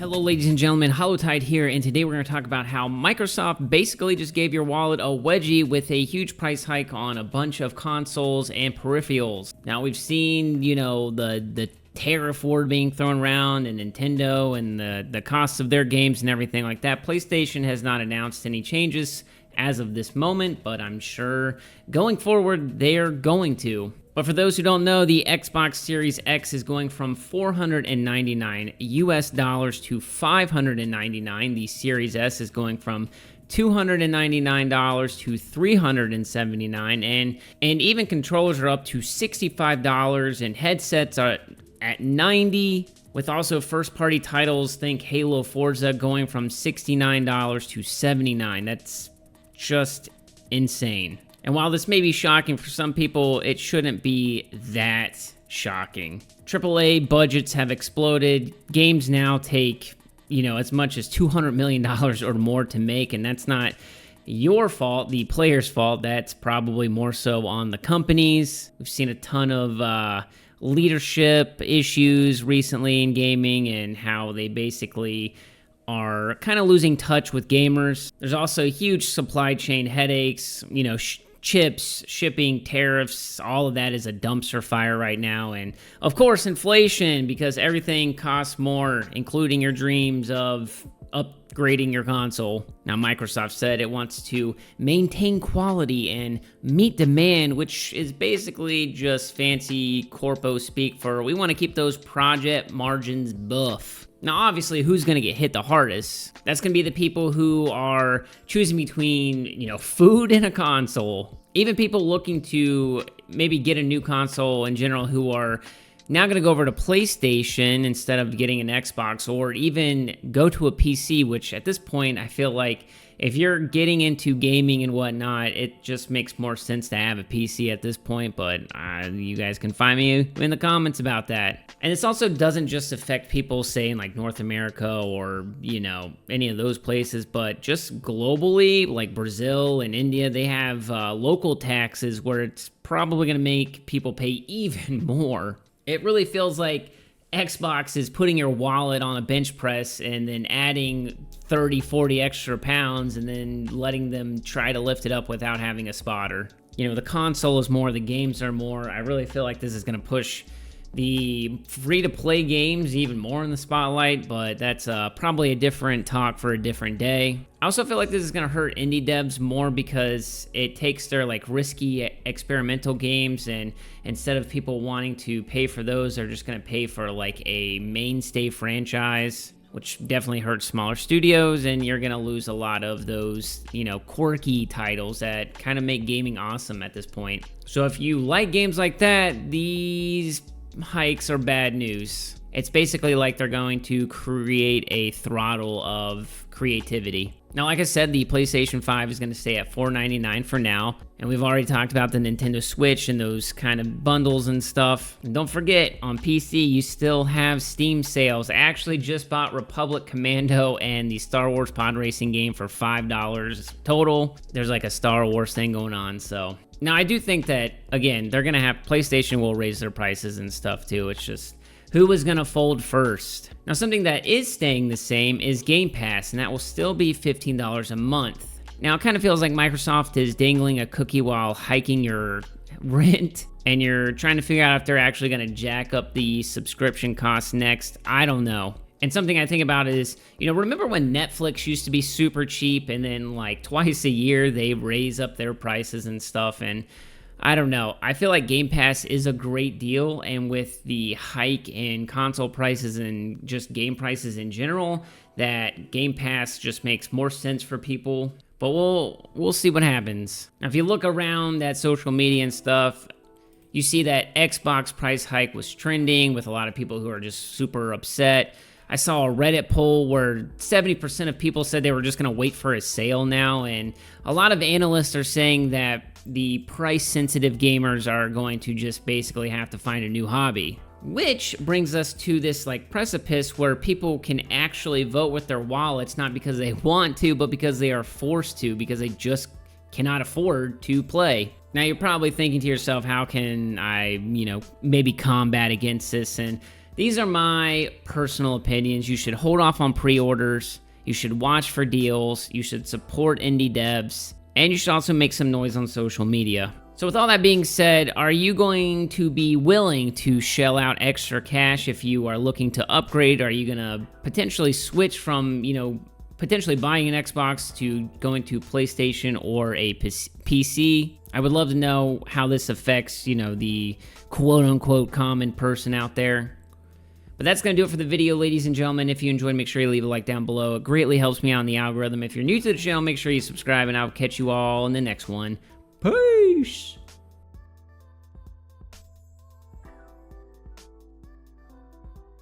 Hello ladies and gentlemen, HoloTide here, and today we're going to talk about how Microsoft basically just gave your wallet a wedgie with a huge price hike on a bunch of consoles and peripherals. Now we've seen, the tariff word being thrown around and Nintendo and the costs of their games and everything like that. PlayStation has not announced any changes as of this moment, but I'm sure going forward they're going to. But for those who don't know, the Xbox Series X is going from $499 US to $599. The Series S is going from $299 to $379, and even controllers are up to $65, and headsets are at $90. With also first-party titles, think Halo, Forza, going from $69 to $79. That's just insane. And while this may be shocking for some people, it shouldn't be that shocking. AAA budgets have exploded. Games now take, as much as $200 million or more to make, and that's not your fault, the player's fault. That's probably more so on the companies. We've seen a ton of leadership issues recently in gaming and how they basically are kind of losing touch with gamers. There's also huge supply chain headaches, chips, shipping, tariffs, all of that is a dumpster fire right now. And of course, inflation, because everything costs more, including your dreams of upgrading your console. Now, Microsoft said it wants to maintain quality and meet demand, which is basically just fancy corpo speak for we want to keep those project margins buff. Now, obviously, who's going to get hit the hardest? That's going to be the people who are choosing between, food and a console. Even people looking to maybe get a new console in general who are now going to go over to PlayStation instead of getting an Xbox, or even go to a PC, which at this point, I feel like if you're getting into gaming and whatnot, it just makes more sense to have a PC at this point, but you guys can find me in the comments about that. And this also doesn't just affect people, say, in like North America or, any of those places, but just globally, like Brazil and India, they have local taxes where it's probably going to make people pay even more. It really feels like Xbox is putting your wallet on a bench press and then adding 30, 40 extra pounds and then letting them try to lift it up without having a spotter. The console is more, the games are more. I really feel like this is going to push the free-to-play games even more in the spotlight, but that's probably a different talk for a different day. I also feel like this is going to hurt indie devs more because it takes their risky experimental games, and instead of people wanting to pay for those, they're just going to pay for a mainstay franchise, which definitely hurts smaller studios, and you're going to lose a lot of those, quirky titles that kind of make gaming awesome at this point. So if you like games like that, these hikes are bad news. It's basically like they're going to create a throttle of creativity. Now, like I said, the PlayStation 5 is going to stay at $499 for now, and we've already talked about the Nintendo Switch and those kind of bundles and stuff. And don't forget, on PC, you still have Steam sales. I actually just bought Republic Commando and the Star Wars pod racing game for $5 total. There's a Star Wars thing going on, so. Now, I do think that, again, they're going to have, PlayStation will raise their prices and stuff too. It's just, who is going to fold first? Now, something that is staying the same is Game Pass, and that will still be $15 a month. Now, it kind of feels like Microsoft is dangling a cookie while hiking your rent, and you're trying to figure out if they're actually going to jack up the subscription costs next. I don't know. And something I think about is, remember when Netflix used to be super cheap and then twice a year they raise up their prices and stuff? And I don't know. I feel like Game Pass is a great deal, and with the hike in console prices and just game prices in general, that Game Pass just makes more sense for people. But we'll see what happens. Now, if you look around at social media and stuff, you see that Xbox price hike was trending with a lot of people who are just super upset. I saw a Reddit poll where 70% of people said they were just going to wait for a sale now, and a lot of analysts are saying that the price-sensitive gamers are going to just basically have to find a new hobby. Which brings us to this precipice where people can actually vote with their wallets, not because they want to, but because they are forced to, because they just cannot afford to play. Now, you're probably thinking to yourself, how can I, maybe combat against this? And These are my personal opinions. You should hold off on pre-orders. You should watch for deals. You should support indie devs. And you should also make some noise on social media. So with all that being said, are you going to be willing to shell out extra cash if you are looking to upgrade? Are you going to potentially switch from, potentially buying an Xbox to going to PlayStation or a PC? I would love to know how this affects, the quote-unquote common person out there. But that's going to do it for the video, ladies and gentlemen. If you enjoyed, make sure you leave a like down below. It greatly helps me out in the algorithm. If you're new to the channel, make sure you subscribe, and I'll catch you all in the next one. Peace!